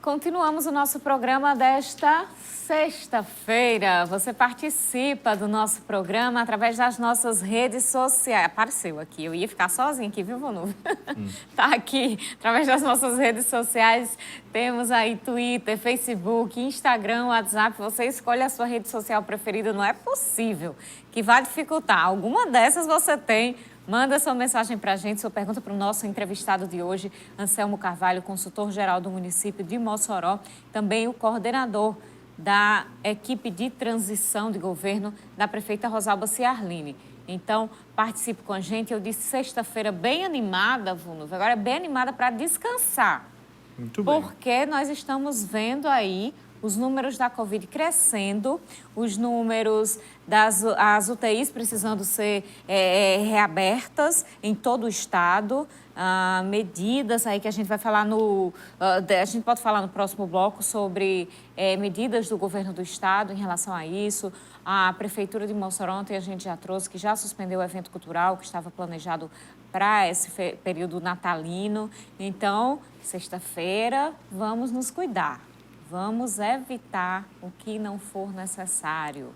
continuamos o nosso programa desta sexta-feira. Você participa do nosso programa através das nossas redes sociais. Apareceu aqui, eu ia ficar sozinha aqui, viu, Vonu? Tá aqui, através das nossas redes sociais. Temos aí Twitter, Facebook, Instagram, WhatsApp. Você escolhe a sua rede social preferida, não é possível que vai dificultar. Alguma dessas você tem. Manda sua mensagem para a gente, sua pergunta para o nosso entrevistado de hoje, Anselmo Carvalho, consultor-geral do município de Mossoró, também o coordenador da equipe de transição de governo da prefeita Rosalba Ciarline. Então, participe com a gente. Eu disse sexta-feira bem animada, Vunuva, agora é bem animada para descansar. Muito bem. Porque nós estamos vendo aí os números da Covid crescendo, os números das UTIs precisando ser reabertas em todo o estado, medidas aí que a gente vai falar a gente pode falar no próximo bloco sobre medidas do governo do estado em relação a isso. A Prefeitura de Mossoró, ontem a gente já trouxe que já suspendeu o evento cultural que estava planejado para esse período natalino. Então, sexta-feira, vamos nos cuidar. Vamos evitar o que não for necessário.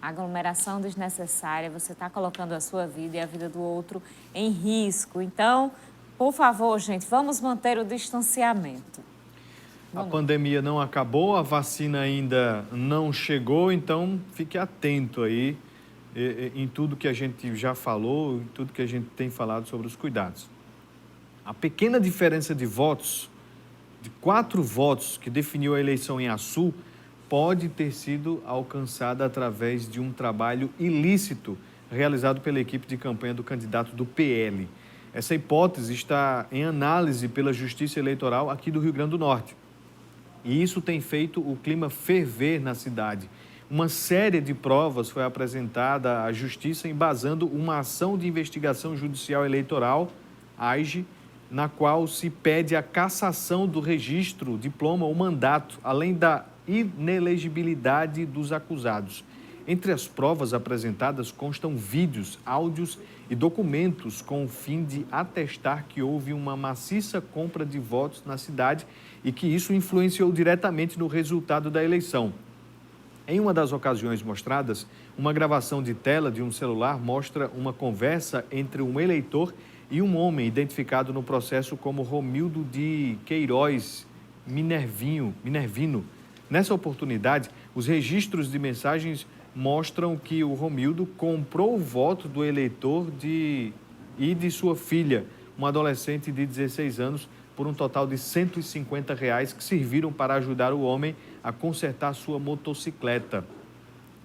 Aglomeração desnecessária, você está colocando a sua vida e a vida do outro em risco. Então, por favor, gente, vamos manter o distanciamento. A pandemia não acabou, a vacina ainda não chegou, então fique atento aí em tudo que a gente já falou, em tudo que a gente tem falado sobre os cuidados. A pequena diferença de votos, de 4 votos que definiu a eleição em Açu, pode ter sido alcançada através de um trabalho ilícito realizado pela equipe de campanha do candidato do PL. Essa hipótese está em análise pela Justiça Eleitoral aqui do Rio Grande do Norte. E isso tem feito o clima ferver na cidade. Uma série de provas foi apresentada à Justiça embasando uma ação de investigação judicial eleitoral, AIGE, na qual se pede a cassação do registro, diploma ou mandato, além da inelegibilidade dos acusados. Entre as provas apresentadas constam vídeos, áudios e documentos com o fim de atestar que houve uma maciça compra de votos na cidade e que isso influenciou diretamente no resultado da eleição. Em uma das ocasiões mostradas, uma gravação de tela de um celular mostra uma conversa entre um eleitor e um homem identificado no processo como Romildo de Queiroz Minervino. Nessa oportunidade, os registros de mensagens mostram que o Romildo comprou o voto do eleitor e de sua filha, uma adolescente de 16 anos, por um total de R$150 que serviram para ajudar o homem a consertar sua motocicleta.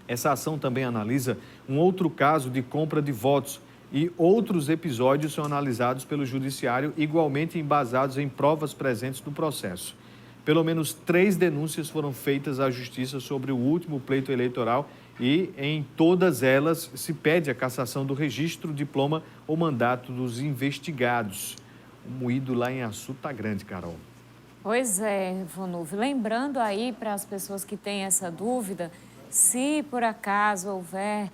Essa ação também analisa um outro caso de compra de votos e outros episódios são analisados pelo Judiciário, igualmente embasados em provas presentes no processo. Pelo menos 3 denúncias foram feitas à Justiça sobre o último pleito eleitoral e, em todas elas, se pede a cassação do registro, diploma ou mandato dos investigados. O moído lá em Açu tá grande, Carol. Pois é, Vonuve. Lembrando aí para as pessoas que têm essa dúvida, se por acaso houver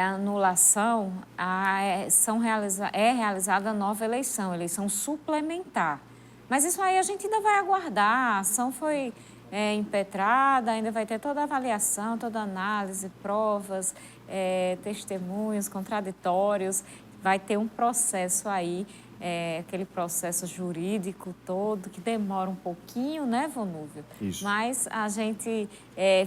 anulação, é realizada a nova eleição suplementar. Mas isso aí a gente ainda vai aguardar, a ação foi impetrada, ainda vai ter toda a avaliação, toda a análise, provas, testemunhos, contraditórios, vai ter um processo aí, aquele processo jurídico todo, que demora um pouquinho, né, Vonúvio? Isso. Mas a gente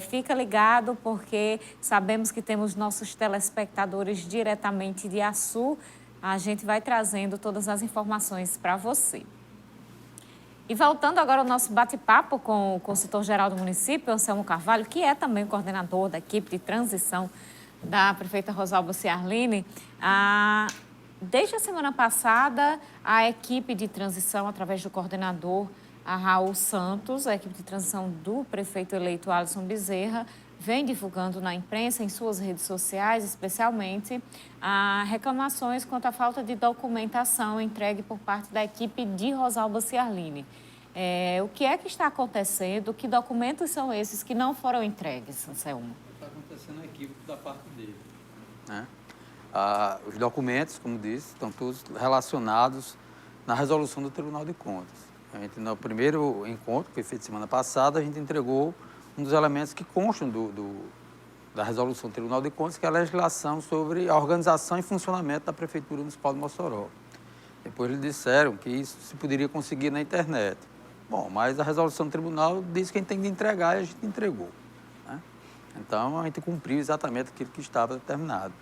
fica ligado porque sabemos que temos nossos telespectadores diretamente de Açu. A gente vai trazendo todas as informações para você. E voltando agora ao nosso bate-papo com o consultor-geral do município, Anselmo Carvalho, que é também o coordenador da equipe de transição da prefeita Rosalba Ciarline. Desde a semana passada, a equipe de transição, através do coordenador Raul Santos, a equipe de transição do prefeito eleito Alisson Bezerra, vem divulgando na imprensa, em suas redes sociais, especialmente, reclamações quanto à falta de documentação entregue por parte da equipe de Rosalba Ciarline. O que é que está acontecendo? Que documentos são esses que não foram entregues, Anselmo? Está acontecendo um equívoco da parte dele, né? Os documentos, como disse, estão todos relacionados na resolução do Tribunal de Contas. No primeiro encontro, que foi feito semana passada, a gente entregou um dos elementos que constam da resolução do Tribunal de Contas, que é a legislação sobre a organização e funcionamento da Prefeitura Municipal de Mossoró. Depois eles disseram que isso se poderia conseguir na internet. Bom, mas a resolução do tribunal diz que a gente tem que entregar e a gente entregou, né? Então, a gente cumpriu exatamente aquilo que estava determinado.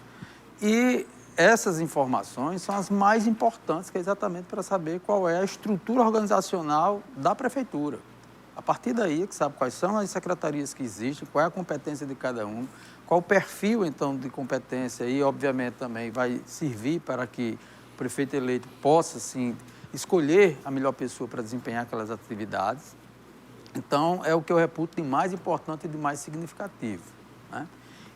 E essas informações são as mais importantes, que é exatamente para saber qual é a estrutura organizacional da Prefeitura. A partir daí é que sabe quais são as secretarias que existem, qual é a competência de cada um, qual o perfil, então, de competência e, obviamente, também vai servir para que o prefeito eleito possa, sim, escolher a melhor pessoa para desempenhar aquelas atividades. Então, é o que eu reputo de mais importante e de mais significativo, né?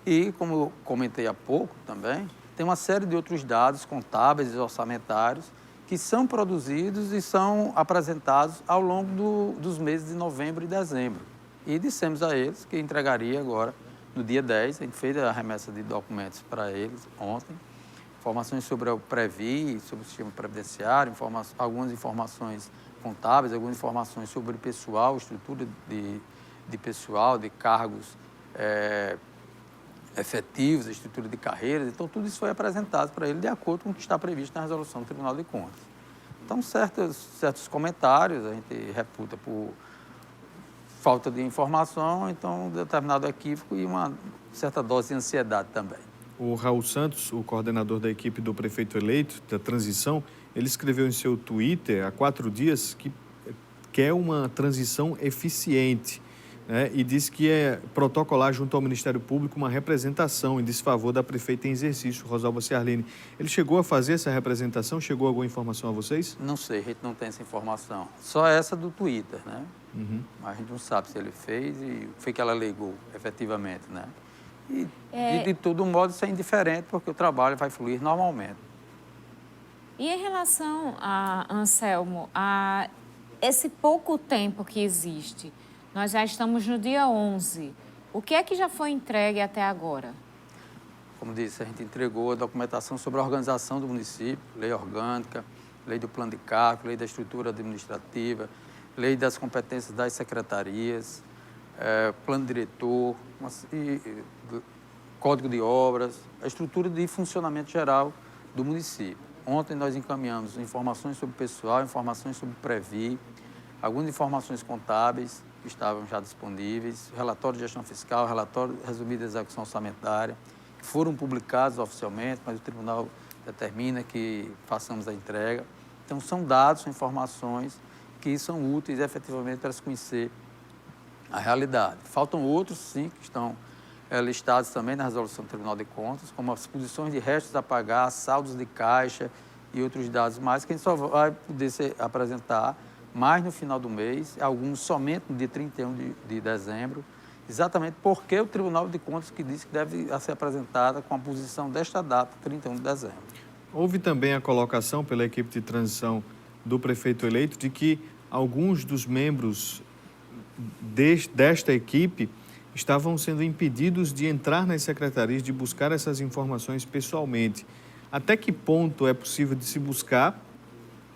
E, como eu comentei há pouco também, tem uma série de outros dados contábeis e orçamentários que são produzidos e são apresentados ao longo dos meses de novembro e dezembro. E dissemos a eles que entregaria agora, no dia 10, a gente fez a remessa de documentos para eles ontem, informações sobre o Previ, sobre o sistema previdenciário, algumas informações contábeis, algumas informações sobre pessoal, estrutura de pessoal, de cargos efetivos, estrutura de carreiras. Então, tudo isso foi apresentado para ele de acordo com o que está previsto na resolução do Tribunal de Contas. Então, certos comentários a gente reputa por falta de informação, então, um determinado equívoco e uma certa dose de ansiedade também. O Raul Santos, o coordenador da equipe do prefeito eleito, da transição, ele escreveu em seu Twitter há 4 dias que quer uma transição eficiente, né? E diz que é protocolar junto ao Ministério Público uma representação em desfavor da prefeita em exercício, Rosalba Ciarline. Ele chegou a fazer essa representação? Chegou alguma informação a vocês? Não sei, a gente não tem essa informação. Só essa do Twitter, né? Uhum. Mas a gente não sabe se ele fez e o que foi que ela alegou, efetivamente, né? E, de todo modo, isso é indiferente, porque o trabalho vai fluir normalmente. E em relação a, Anselmo, a esse pouco tempo que existe, nós já estamos no dia 11. O que é que já foi entregue até agora? Como disse, a gente entregou a documentação sobre a organização do município, lei orgânica, lei do plano de cálculo, lei da estrutura administrativa, lei das competências das secretarias, plano diretor, código de obras, a estrutura de funcionamento geral do município. Ontem nós encaminhamos informações sobre pessoal, informações sobre Previ, algumas informações contábeis que estavam já disponíveis, relatório de gestão fiscal, relatório resumido de execução orçamentária, que foram publicados oficialmente, mas o tribunal determina que façamos a entrega. Então, são dados, são informações que são úteis efetivamente para se conhecer a realidade. Faltam outros, sim, que estão listados também na resolução do Tribunal de Contas, como as posições de restos a pagar, saldos de caixa e outros dados mais, que a gente só vai poder apresentar mais no final do mês, alguns somente no dia 31 de dezembro, exatamente porque o Tribunal de Contas que disse que deve ser apresentada com a posição desta data, 31 de dezembro. Houve também a colocação pela equipe de transição do prefeito eleito de que alguns dos membros desta equipe estavam sendo impedidos de entrar nas secretarias, de buscar essas informações pessoalmente. Até que ponto é possível de se buscar,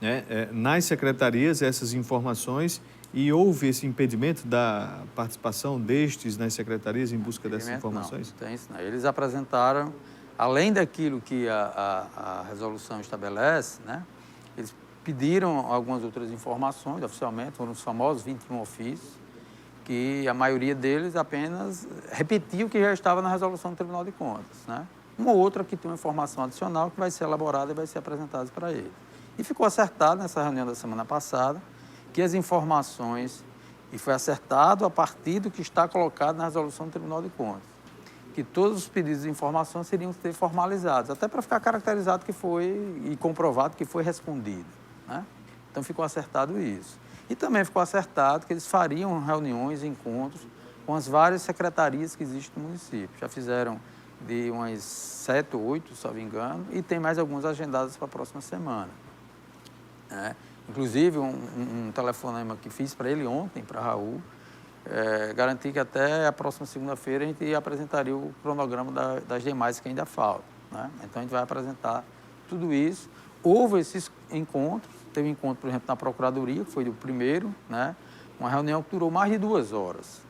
né, nas secretarias essas informações, e houve esse impedimento da participação destes nas secretarias em busca dessas informações? Não, tem isso não. Eles apresentaram, além daquilo que a resolução estabelece, né, eles pediram algumas outras informações oficialmente, foram os famosos 21 ofícios, que a maioria deles apenas repetia o que já estava na resolução do Tribunal de Contas, né? Uma ou outra que tem uma informação adicional que vai ser elaborada e vai ser apresentada para ele. E ficou acertado nessa reunião da semana passada que as informações, e foi acertado a partir do que está colocado na resolução do Tribunal de Contas, que todos os pedidos de informação seriam ser formalizados, até para ficar caracterizado que foi e comprovado que foi respondido, né? Então ficou acertado isso. E também ficou acertado que eles fariam reuniões, encontros com as várias secretarias que existem no município. Já fizeram de umas 7 ou 8, se não me engano, e tem mais algumas agendadas para a próxima semana, né? Inclusive, um telefonema que fiz para ele ontem, para Raul, garanti que até a próxima segunda-feira a gente apresentaria o cronograma das demais que ainda faltam, né? Então, a gente vai apresentar tudo isso. Houve esses encontros, teve encontro, por exemplo, na Procuradoria, que foi o primeiro, né? Uma reunião que durou mais de 2 horas.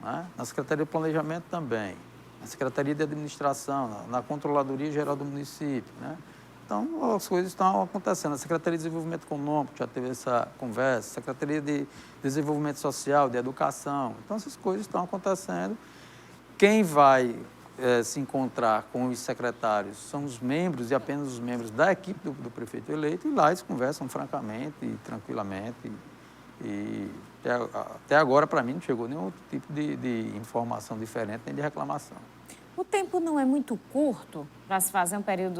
Né? Na Secretaria de Planejamento também, na Secretaria de Administração, na Controladoria Geral do município. Né? Então, as coisas estão acontecendo. A Secretaria de Desenvolvimento Econômico já teve essa conversa, Secretaria de Desenvolvimento Social, de Educação. Então, essas coisas estão acontecendo. Quem vai se encontrar com os secretários são os membros e apenas os membros da equipe do prefeito eleito, e lá eles conversam francamente e tranquilamente. E até agora, para mim, não chegou nenhum outro tipo de informação diferente, nem de reclamação. O tempo não é muito curto para se fazer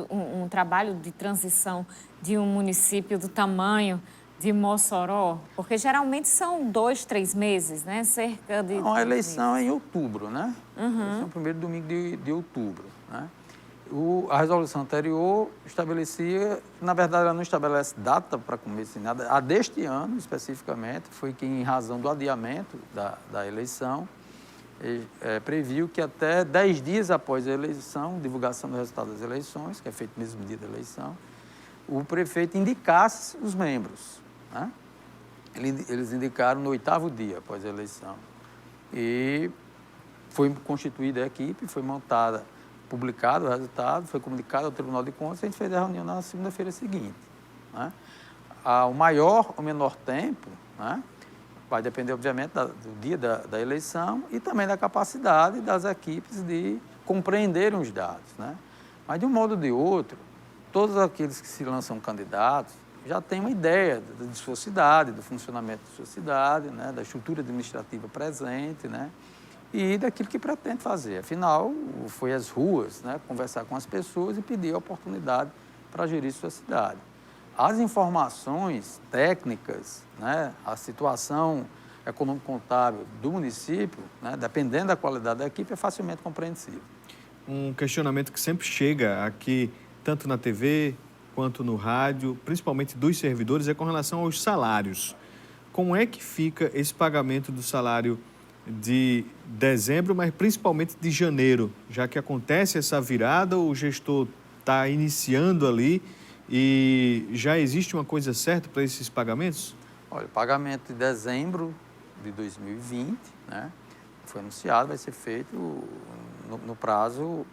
um trabalho de transição de um município do tamanho de Mossoró? Porque geralmente são 2, 3 meses, né? Cerca de... Não, a eleição é em outubro, né? Eleição é o primeiro domingo de outubro, né? A resolução anterior estabelecia, na verdade ela não estabelece data para começo nem nada, a deste ano especificamente, foi que em razão do adiamento da eleição, previu que até 10 dias após a eleição, divulgação do resultado das eleições, que é feito no mesmo dia da eleição, o prefeito indicasse os membros. Né? Eles indicaram no 8º dia após a eleição. E foi constituída a equipe, foi montada, publicado o resultado, foi comunicado ao Tribunal de Contas, e a gente fez a reunião na segunda-feira seguinte. Né? O maior ou menor tempo, né? Vai depender, obviamente, do dia da eleição e também da capacidade das equipes de compreenderem os dados. Né? Mas, de um modo ou de outro, todos aqueles que se lançam candidatos já têm uma ideia de sua cidade, do funcionamento de sua cidade, né? Da estrutura administrativa presente, né? E daquilo que pretende fazer. Afinal, foi às ruas, né? Conversar com as pessoas e pedir a oportunidade para gerir sua cidade. As informações técnicas, né? A situação econômico-contábil do município, né? Dependendo da qualidade da equipe, é facilmente compreensível. Um questionamento que sempre chega aqui, tanto na TV quanto no rádio, principalmente dos servidores, é com relação aos salários. Como é que fica esse pagamento do salário de dezembro, mas principalmente de janeiro? Já que acontece essa virada, o gestor está iniciando ali e já existe uma coisa certa para esses pagamentos? Olha, o pagamento de dezembro de 2020, né, foi anunciado, vai ser feito no prazo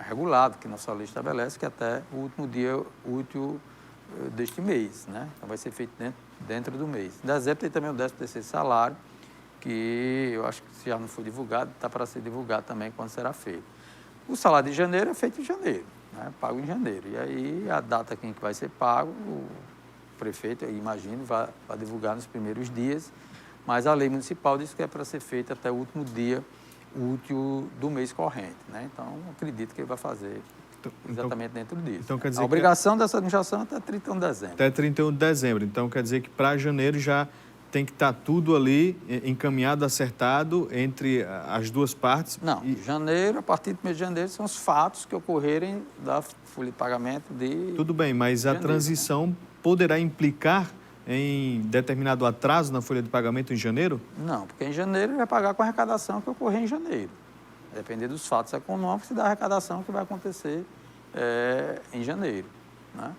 regulado, que nossa lei estabelece, que é até o último dia útil deste mês, né? Então vai ser feito dentro do mês. Em dezembro tem também o 13º salário, que eu acho que se já não foi divulgado, está para ser divulgado também quando será feito. O salário de janeiro é feito em janeiro, né? Pago em janeiro. E aí a data em que vai ser pago, o prefeito, eu imagino, vai divulgar nos primeiros dias, mas a lei municipal diz que é para ser feito até o último dia útil do mês corrente, né? Então, acredito que ele vai fazer exatamente dentro disso. Então, quer dizer a obrigação dessa administração é até 31 de dezembro. Até 31 de dezembro. Então, quer dizer que para janeiro já tem que estar tudo ali encaminhado, acertado entre as duas partes? Não, janeiro, a partir do mês de janeiro, são os fatos que ocorrerem da folha de pagamento de... Tudo bem, mas a transição, né, poderá implicar em determinado atraso na folha de pagamento em janeiro? Não, porque em janeiro ele vai pagar com a arrecadação que ocorrer em janeiro. Vai depender dos fatos econômicos e da arrecadação que vai acontecer em janeiro. Né?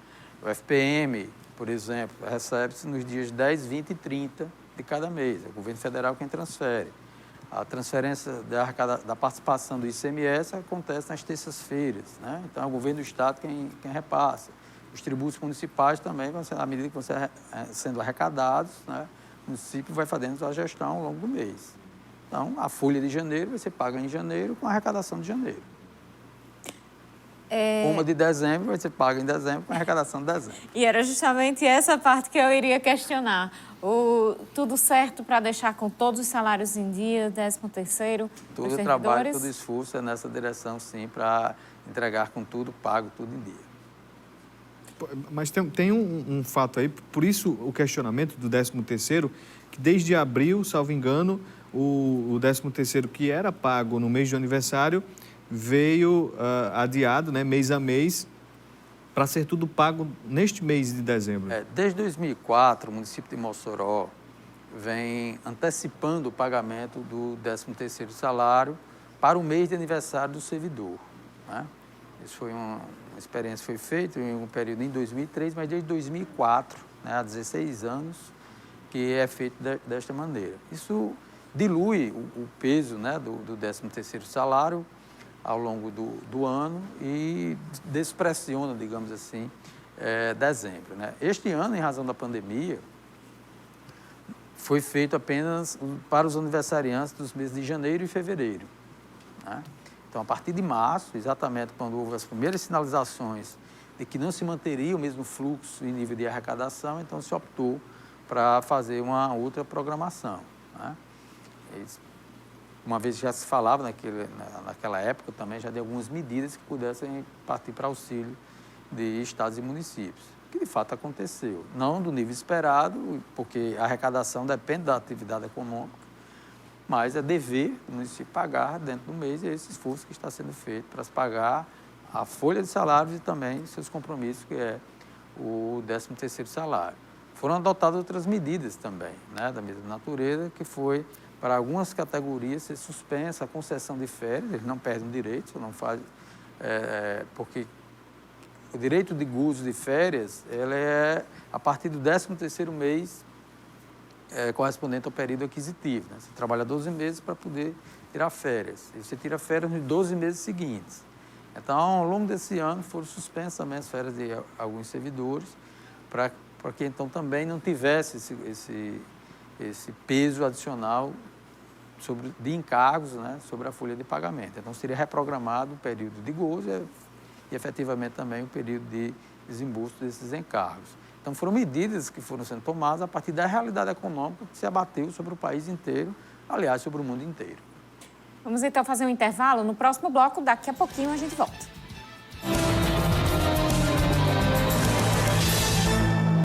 O FPM, por exemplo, recebe-se nos dias 10, 20 e 30 de cada mês. É o governo federal quem transfere. A transferência da participação do ICMS acontece nas terças-feiras. Né? Então, é o governo do Estado quem repassa. Os tributos municipais também, à medida que vão sendo arrecadados, né, o município vai fazendo a gestão ao longo do mês. Então, a folha de janeiro vai ser paga em janeiro com a arrecadação de janeiro. Uma de dezembro vai ser paga em dezembro com a arrecadação de dezembro. E era justamente essa parte que eu iria questionar. Tudo certo para deixar com todos os salários em dia, 13º? Todo o trabalho, todo o esforço é nessa direção, sim, para entregar com tudo, pago tudo em dia. Mas tem um fato aí, por isso o questionamento do 13º, que desde abril, salvo engano, o 13º que era pago no mês de aniversário veio adiado, né, mês a mês, para ser tudo pago neste mês de dezembro. Desde 2004, o município de Mossoró vem antecipando o pagamento do 13º salário para o mês de aniversário do servidor. Né? Isso foi uma experiência que foi feita em um período em 2003, mas desde 2004, né, há 16 anos, que é feito desta maneira. Isso dilui o peso, né, do 13º salário ao longo do ano e despressiona, digamos assim, dezembro, né? Este ano, em razão da pandemia, foi feito apenas para os aniversariantes dos meses de janeiro e fevereiro, né? Então, a partir de março, exatamente quando houve as primeiras sinalizações de que não se manteria o mesmo fluxo em nível de arrecadação, então se optou para fazer uma outra programação, né? Uma vez já se falava naquela época também já de algumas medidas que pudessem partir para auxílio de estados e municípios, que de fato aconteceu. Não do nível esperado, porque a arrecadação depende da atividade econômica, mas é dever do município pagar dentro do mês esse esforço que está sendo feito para se pagar a folha de salários e também seus compromissos, que é o 13º salário. Foram adotadas outras medidas também, né, da mesma natureza, que foi para algumas categorias ser suspensa a concessão de férias, eles não perdem direito, não faz, porque o direito de gozo de férias ela é a partir do 13º mês correspondente ao período aquisitivo, né? Você trabalha 12 meses para poder tirar férias, e você tira férias nos 12 meses seguintes. Então, ao longo desse ano, foram suspensas também as férias de alguns servidores, para que então também não tivesse esse peso adicional de encargos, né, sobre a folha de pagamento. Então, seria reprogramado o período de gozo e, efetivamente, também o período de desembolso desses encargos. Então, foram medidas que foram sendo tomadas a partir da realidade econômica que se abateu sobre o país inteiro, aliás, sobre o mundo inteiro. Vamos, então, fazer um intervalo. No próximo bloco, daqui a pouquinho, a gente volta.